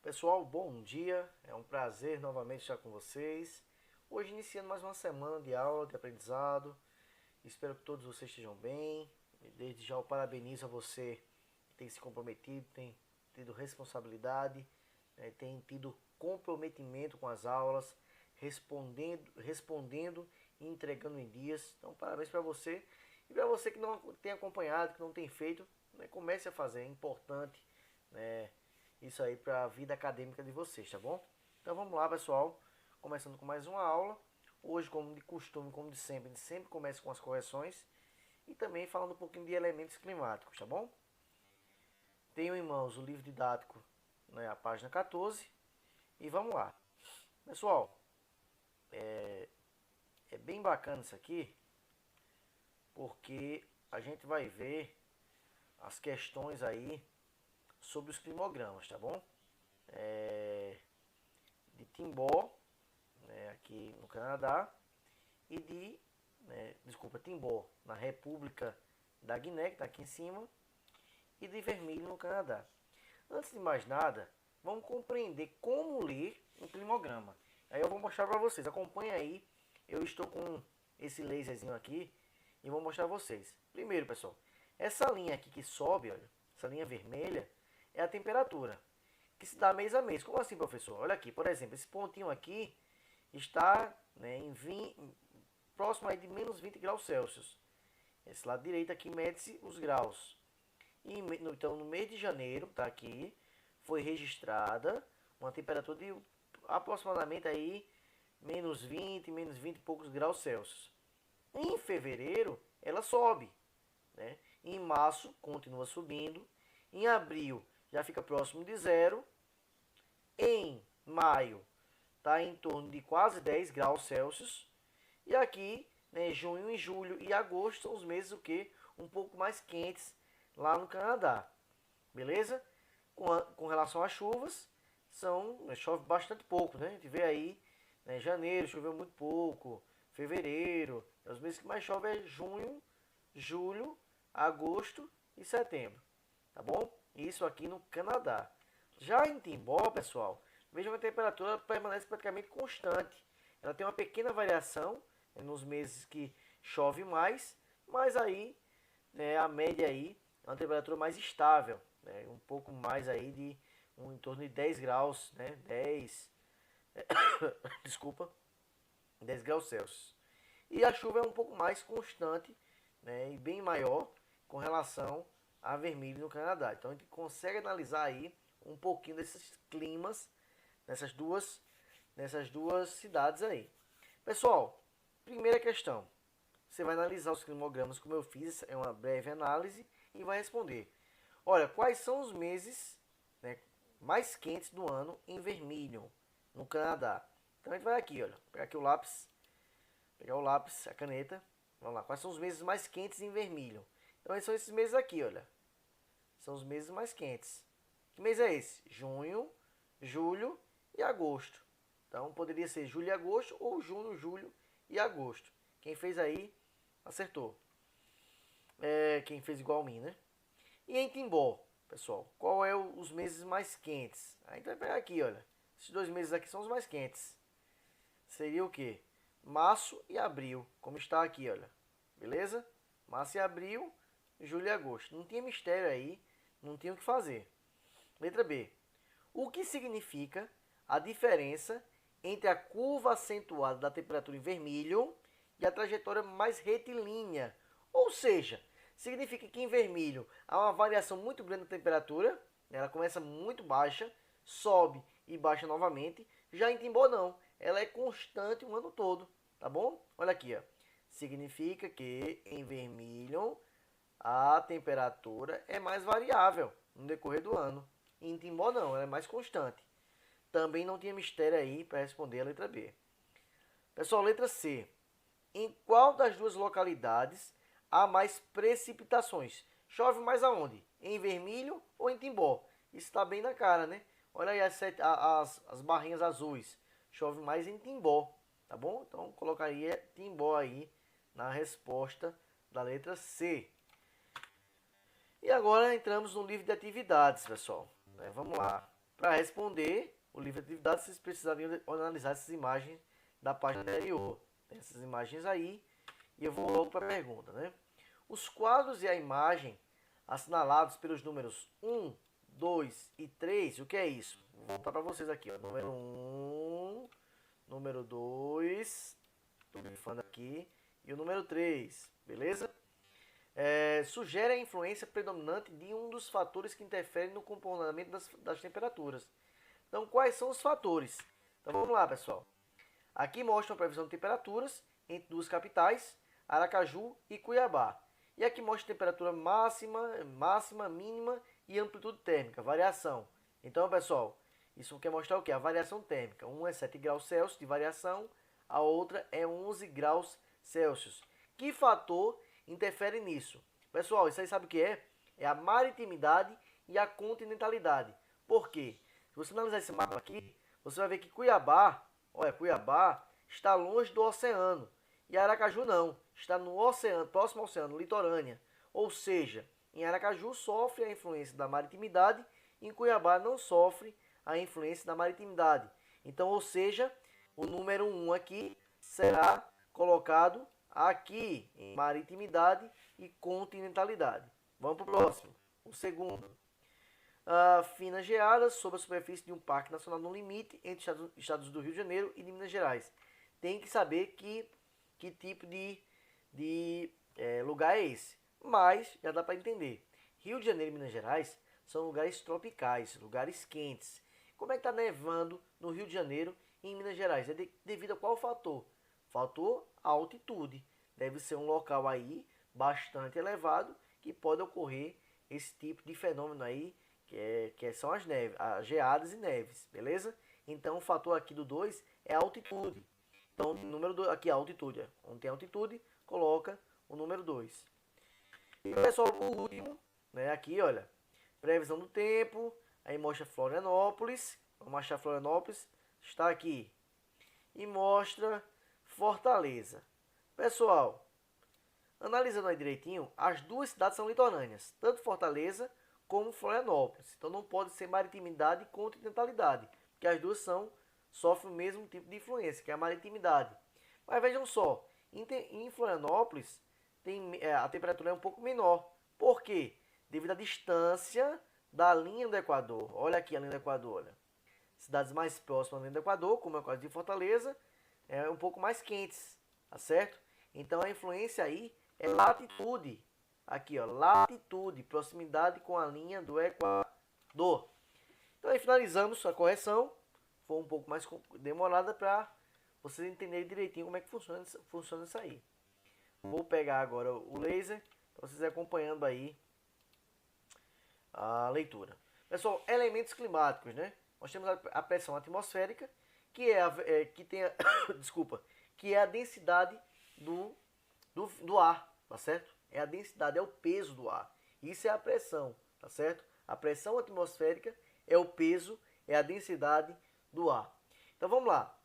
Pessoal, bom dia, é um prazer novamente estar com vocês. Hoje iniciando mais uma semana de aula, de aprendizado. Espero que todos vocês estejam bem. Desde já eu parabenizo a você que tem se comprometido, tem tido responsabilidade, tem tido comprometimento com as aulas, respondendo e entregando em dias. Então parabéns para você. E para você que não tem acompanhado, que não tem feito, comece a fazer, é importante, isso aí para a vida acadêmica de vocês, tá bom? Então vamos lá, pessoal, começando com mais uma aula. Hoje, como de costume, como de sempre, a gente sempre começa com as correções e também falando um pouquinho de elementos climáticos, tá bom? Tenho em mãos o livro didático, a página 14, e vamos lá. Pessoal, é bem bacana isso aqui, porque a gente vai ver as questões aí sobre os climogramas, tá bom? De Timbó, aqui no Canadá, e de, Timbó, na República da Guiné, que está aqui em cima, e de Vermelho, no Canadá. Antes de mais nada, vamos compreender como ler um climograma. Aí eu vou mostrar para vocês, acompanha aí, eu estou com esse laserzinho aqui, e vou mostrar para vocês. Primeiro, pessoal, essa linha aqui que sobe, olha, essa linha vermelha, é a temperatura, que se dá mês a mês. Como assim, professor? Olha aqui, por exemplo, esse pontinho aqui está próximo aí de menos 20 graus Celsius. Esse lado direito aqui mede-se os graus. E, então, no mês de janeiro, tá aqui, foi registrada uma temperatura de aproximadamente aí menos 20 e poucos graus Celsius. Em fevereiro, ela sobe, Em março, continua subindo. Em abril, já fica próximo de zero. Em maio, está em torno de quase 10 graus Celsius. E aqui, junho, e julho e agosto são os meses um pouco mais quentes lá no Canadá. Beleza? Com relação às chuvas, chove bastante pouco, A gente vê aí, janeiro choveu muito pouco, fevereiro, os meses que mais chove é junho, julho, agosto e setembro. Tá bom? Isso aqui no Canadá. Já em Timbó, pessoal, vejam que a temperatura permanece praticamente constante. Ela tem uma pequena variação nos meses que chove mais, mas aí a média aí é uma temperatura mais estável, um pouco mais aí de em torno de 10 graus, 10 desculpa, 10 graus Celsius. E a chuva é um pouco mais constante, e bem maior com relação a Vermelho no Canadá. Então a gente consegue analisar aí um pouquinho desses climas nessas duas cidades aí. Pessoal, primeira questão. Você vai analisar os climogramas como eu fiz, é uma breve análise, e vai responder. Olha, quais são os meses mais quentes do ano em Vermelho, no Canadá? Então a gente vai aqui, olha, pegar aqui o lápis, a caneta. Vamos lá, quais são os meses mais quentes em Vermelho? Então são esses meses aqui, olha. São os meses mais quentes. Que mês é esse? Junho, julho e agosto. Então poderia ser julho e agosto ou junho, julho e agosto. Quem fez aí, acertou. Quem fez igual a mim, E em Timbó, pessoal, qual é os meses mais quentes? A gente vai pegar aqui, olha. Esses dois meses aqui são os mais quentes. Seria o quê? Março e abril, como está aqui, olha. Beleza? Março e abril, julho e agosto. Não tinha mistério aí, não tinha o que fazer. Letra B. O que significa a diferença entre a curva acentuada da temperatura em vermelho e a trajetória mais retilínea? Ou seja, significa que em vermelho há uma variação muito grande da temperatura, ela começa muito baixa, sobe e baixa novamente. Já em Timbó não, ela é constante o ano todo, tá bom? Olha aqui, ó. Significa que em vermelho a temperatura é mais variável no decorrer do ano. Em Timbó não, ela é mais constante. Também não tinha mistério aí para responder a letra B. Pessoal, letra C. Em qual das duas localidades há mais precipitações? Chove mais aonde? Em Vermelho ou em Timbó? Isso está bem na cara, Olha aí as barrinhas azuis. Chove mais em Timbó, tá bom? Então colocaria Timbó aí na resposta da letra C. E agora entramos no livro de atividades, pessoal. Vamos lá. Para responder o livro de atividades, vocês precisariam analisar essas imagens da página anterior. Tem essas imagens aí. E eu vou logo para a pergunta, né? Os quadros e a imagem assinalados pelos números 1, 2 e 3, o que é isso? Vou voltar para vocês aqui, ó. Número 1, número 2, estou grifando aqui, e o número 3, beleza? Sugere a influência predominante de um dos fatores que interferem no comportamento das temperaturas. Então, quais são os fatores? Então, vamos lá, pessoal. Aqui mostra a previsão de temperaturas entre duas capitais, Aracaju e Cuiabá. E aqui mostra a temperatura máxima, mínima e amplitude térmica, variação. Então, pessoal, isso quer mostrar o que? A variação térmica. Uma é 7 graus Celsius de variação, a outra é 11 graus Celsius. Que fator interfere nisso? Pessoal, isso aí sabe o que é? É a maritimidade e a continentalidade. Por quê? Se você analisar esse mapa aqui, você vai ver que Cuiabá está longe do oceano. E Aracaju não, está no oceano, próximo ao oceano, litorânea. Ou seja, em Aracaju sofre a influência da maritimidade, em Cuiabá não sofre a influência da maritimidade. Então, ou seja, o número 1 aqui será colocado aqui em maritimidade e continentalidade. Vamos para o próximo, o segundo. Finas geadas sobre a superfície de um parque nacional no limite entre estados do Rio de Janeiro e de Minas Gerais. Tem que saber que tipo de lugar é esse. Mas já dá para entender. Rio de Janeiro e Minas Gerais são lugares tropicais, lugares quentes. Como é que está nevando no Rio de Janeiro e em Minas Gerais? É devido a qual fator? Fator altitude. Deve ser um local aí bastante elevado que pode ocorrer esse tipo de fenômeno aí, que são as geadas e neves, beleza? Então o fator aqui do 2 é a altitude. Então, número 2, aqui a altitude. Onde tem altitude, coloca o número 2. E pessoal, o último, né? Aqui, olha, previsão do tempo. Aí mostra Florianópolis. Vamos achar Florianópolis. Está aqui. E mostra Fortaleza. Pessoal, analisando aí direitinho, as duas cidades são litorâneas. Tanto Fortaleza como Florianópolis. Então não pode ser maritimidade e continentalidade. Porque as duas sofrem o mesmo tipo de influência, que é a maritimidade. Mas vejam só, em Florianópolis a temperatura é um pouco menor. Por quê? Devido à distância da linha do Equador. Olha aqui a linha do Equador. Olha. Cidades mais próximas da linha do Equador, como é o caso de Fortaleza, é um pouco mais quentes, tá certo? Então a influência aí é latitude. Aqui, ó, latitude, proximidade com a linha do Equador. Então aí finalizamos a correção. Foi um pouco mais demorada para vocês entenderem direitinho como é que funciona isso aí. Vou pegar agora o laser para vocês acompanhando aí a leitura. Pessoal, elementos climáticos, né? Nós temos a pressão atmosférica, que que é a densidade do ar, tá certo? É a densidade, é o peso do ar. Isso é a pressão, tá certo? A pressão atmosférica é o peso, é a densidade do ar. Então vamos lá.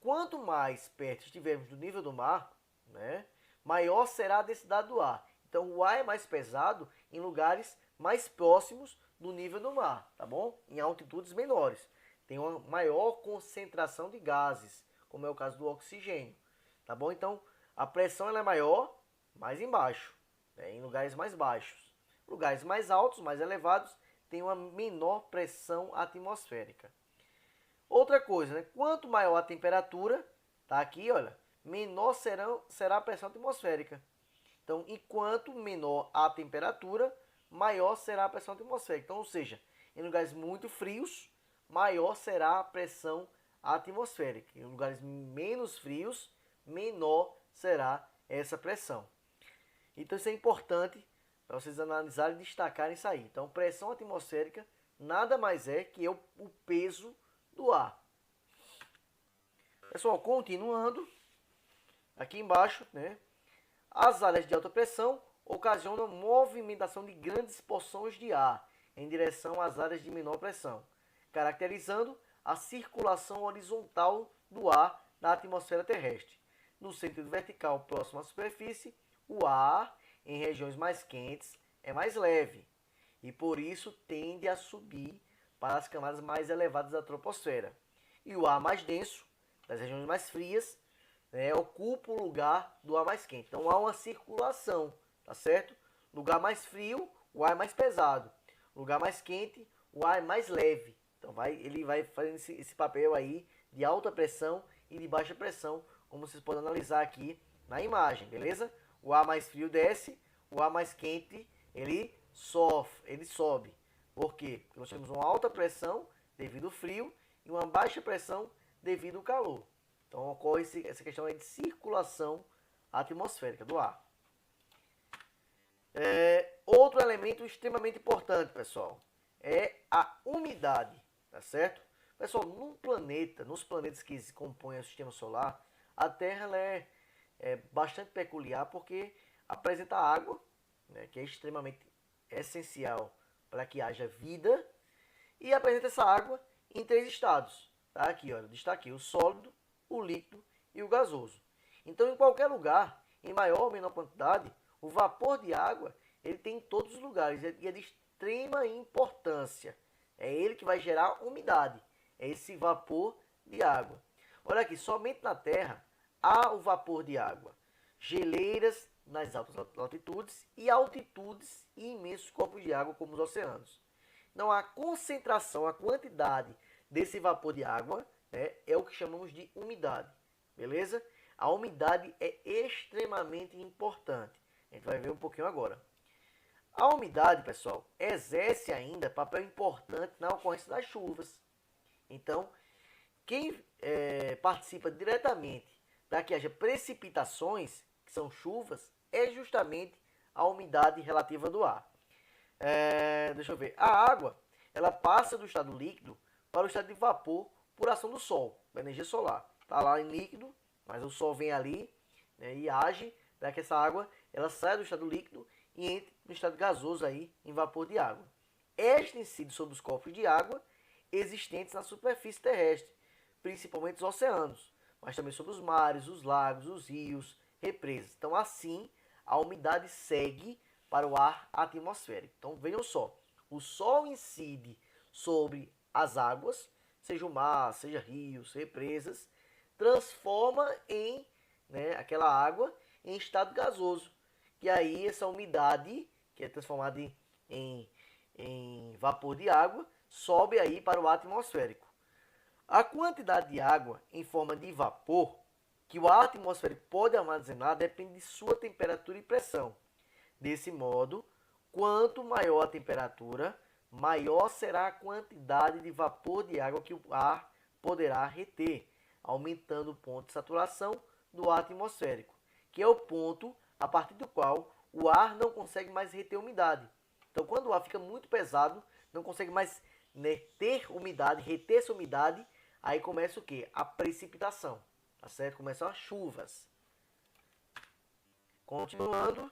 Quanto mais perto estivermos do nível do mar, né, maior será a densidade do ar. Então o ar é mais pesado em lugares mais próximos do nível do mar, tá bom? Em altitudes menores. Tem uma maior concentração de gases, como é o caso do oxigênio, tá bom? Então a pressão ela é maior mais embaixo, né, em lugares mais baixos. Lugares mais altos, mais elevados, tem uma menor pressão atmosférica. Outra coisa, né? Quanto maior a temperatura, tá aqui, olha, menor será a pressão atmosférica. Então, enquanto menor a temperatura, maior será a pressão atmosférica. Então, ou seja, em lugares muito frios, maior será a pressão atmosférica. Em lugares menos frios, menor será essa pressão. Então, isso é importante para vocês analisarem e destacarem isso aí. Então, pressão atmosférica nada mais é que o peso do ar. Pessoal, continuando, aqui embaixo, né? As áreas de alta pressão ocasionam movimentação de grandes porções de ar em direção às áreas de menor pressão, caracterizando a circulação horizontal do ar na atmosfera terrestre. No sentido vertical, próximo à superfície, o ar em regiões mais quentes é mais leve e por isso tende a subir para as camadas mais elevadas da troposfera. E o ar mais denso, das regiões mais frias, ocupa o lugar do ar mais quente. Então há uma circulação, tá certo? Lugar mais frio, o ar é mais pesado. Lugar mais quente, o ar é mais leve. Então ele vai fazendo esse papel aí de alta pressão e de baixa pressão, como vocês podem analisar aqui na imagem, beleza? O ar mais frio desce, o ar mais quente ele sobe. Por quê? Porque nós temos uma alta pressão devido ao frio e uma baixa pressão devido ao calor. Então ocorre essa questão aí de circulação atmosférica do ar. Outro elemento extremamente importante, pessoal, é a umidade, tá certo? Pessoal, nos planetas que se compõem o sistema solar, a Terra ela é bastante peculiar porque apresenta água, né, que é extremamente essencial para que haja vida, e apresenta essa água em 3 estados. Tá? Aqui, olha, eu destaquei o sólido, o líquido e o gasoso. Então, em qualquer lugar, em maior ou menor quantidade, o vapor de água ele tem em todos os lugares e é de extrema importância. É ele que vai gerar umidade. É esse vapor de água. Olha aqui, somente na Terra há o vapor de água. Geleiras nas altas altitudes e altitudes e imensos corpos de água como os oceanos. Então a concentração, a quantidade desse vapor de água, né, é o que chamamos de umidade. Beleza? A umidade é extremamente importante. A gente vai ver um pouquinho agora. A umidade, pessoal, exerce ainda papel importante na ocorrência das chuvas. Então, quem participa diretamente para que haja precipitações, que são chuvas, é justamente a umidade relativa do ar. Deixa eu ver. A água, ela passa do estado líquido para o estado de vapor por ação do Sol, da energia solar. Está lá em líquido, mas o Sol vem ali, né, e age para que essa água ela saia do estado líquido e entre no estado gasoso aí, em vapor de água. Este incide sobre os corpos de água existentes na superfície terrestre, principalmente os oceanos, mas também sobre os mares, os lagos, os rios, represas. Então, assim, a umidade segue para o ar atmosférico. Então, vejam só, o Sol incide sobre as águas, seja o mar, seja rios, represas, transforma em aquela água em estado gasoso. E aí essa umidade, que é transformada em vapor de água, sobe aí para o ar atmosférico. A quantidade de água em forma de vapor que o ar atmosférico pode armazenar depende de sua temperatura e pressão. Desse modo, quanto maior a temperatura, maior será a quantidade de vapor de água que o ar poderá reter, aumentando o ponto de saturação do ar atmosférico, que é o ponto a partir do qual o ar não consegue mais reter umidade. Então, quando o ar fica muito pesado, não consegue mais ter umidade, reter essa umidade, aí começa o quê? A precipitação, tá certo? Começam as chuvas. Continuando,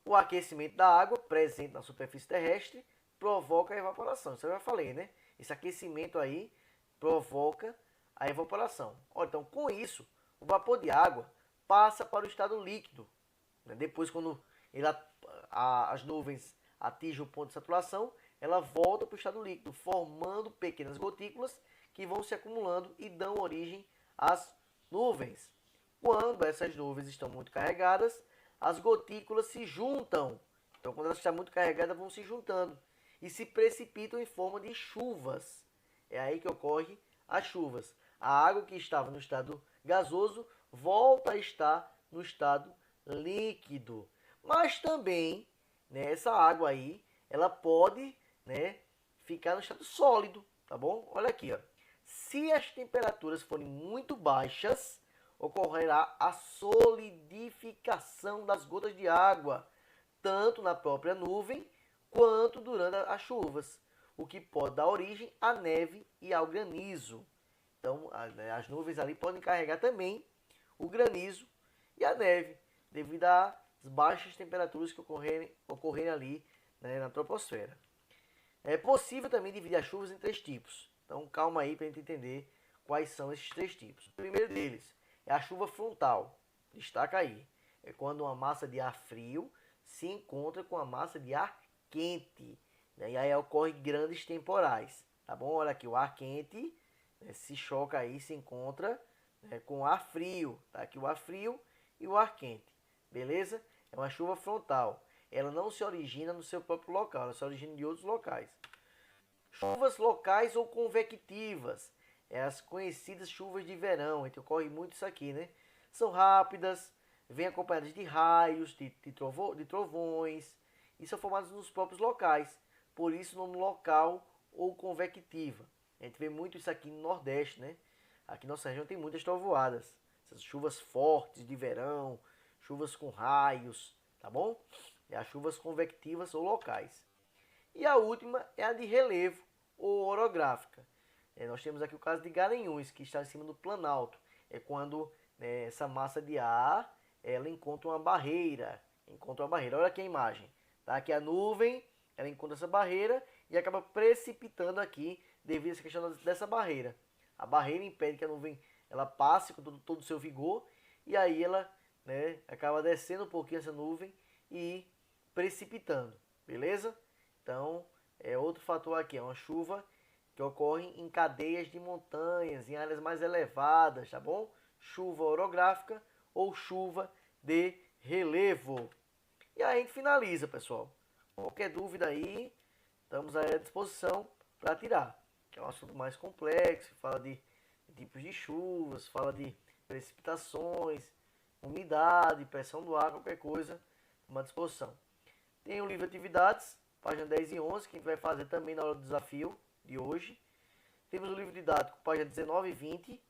o aquecimento da água presente na superfície terrestre provoca a evaporação. Isso eu já falei, né? Esse aquecimento aí provoca a evaporação. Olha, então, com isso, o vapor de água passa para o estado líquido. Depois, quando as nuvens atingem o ponto de saturação, ela volta para o estado líquido, formando pequenas gotículas que vão se acumulando e dão origem às nuvens. Quando essas nuvens estão muito carregadas, as gotículas se juntam. Então, quando elas estão muito carregadas, vão se juntando e se precipitam em forma de chuvas. É aí que ocorre as chuvas. A água que estava no estado gasoso volta a estar no estado líquido. Mas também, essa água aí, ela pode, ficar no estado sólido, tá bom? Olha aqui, ó. Se as temperaturas forem muito baixas, ocorrerá a solidificação das gotas de água, tanto na própria nuvem quanto durante as chuvas, o que pode dar origem à neve e ao granizo. Então, as nuvens ali podem carregar também o granizo e a neve, devido às baixas temperaturas que ocorrerem ali, na troposfera. É possível também dividir as chuvas em 3 tipos. Então calma aí para a gente entender quais são esses 3 tipos. O primeiro deles é a chuva frontal. Destaca aí. É quando uma massa de ar frio se encontra com a massa de ar quente, né? E aí ocorre grandes temporais. Tá bom? Olha aqui, o ar quente, né, se choca aí, se encontra, né, com o ar frio. Tá aqui o ar frio e o ar quente. Beleza? É uma chuva frontal. Ela não se origina no seu próprio local, ela se origina de outros locais. Chuvas locais ou convectivas. É as conhecidas chuvas de verão. Então ocorre muito isso aqui, né? São rápidas, vêm acompanhadas de raios, de trovões, e são formadas nos próprios locais. Por isso, no local ou convectiva. A gente vê muito isso aqui no Nordeste, né? Aqui na nossa região tem muitas trovoadas. Essas chuvas fortes de verão, chuvas com raios, tá bom? É as chuvas convectivas ou locais. E a última é a de relevo ou orográfica. Nós temos aqui o caso de Garanhuns, que está em cima do Planalto. É quando, né, essa massa de ar ela encontra uma barreira. Olha aqui a imagem. Tá? Aqui a nuvem, ela encontra essa barreira e acaba precipitando aqui devido a essa questão dessa barreira. A barreira impede que a nuvem ela passe com todo o seu vigor e aí ela, né, acaba descendo um pouquinho essa nuvem e precipitando. Beleza? Então, é outro fator aqui, é uma chuva que ocorre em cadeias de montanhas, em áreas mais elevadas, tá bom? Chuva orográfica ou chuva de relevo. E aí a gente finaliza, pessoal. Qualquer dúvida aí, estamos aí à disposição para tirar. Que é um assunto mais complexo, fala de tipos de chuvas, fala de precipitações, umidade, pressão do ar, qualquer coisa, à disposição. Tem o livro de atividades, página 10 e 11, que a gente vai fazer também na hora do desafio de hoje. Temos o livro didático, página 19 e 20,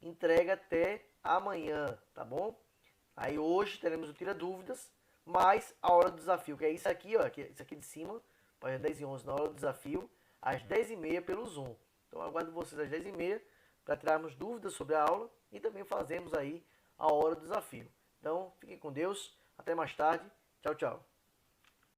entrega até amanhã, tá bom? Aí hoje teremos o Tira Dúvidas, mais a hora do desafio, que é isso aqui, ó, isso aqui de cima, página 10 e 11, na hora do desafio, às 10h30 pelo Zoom. Então eu aguardo vocês às 10h30 para tirarmos dúvidas sobre a aula e também fazemos aí a hora do desafio. Então fiquem com Deus, até mais tarde, tchau, tchau.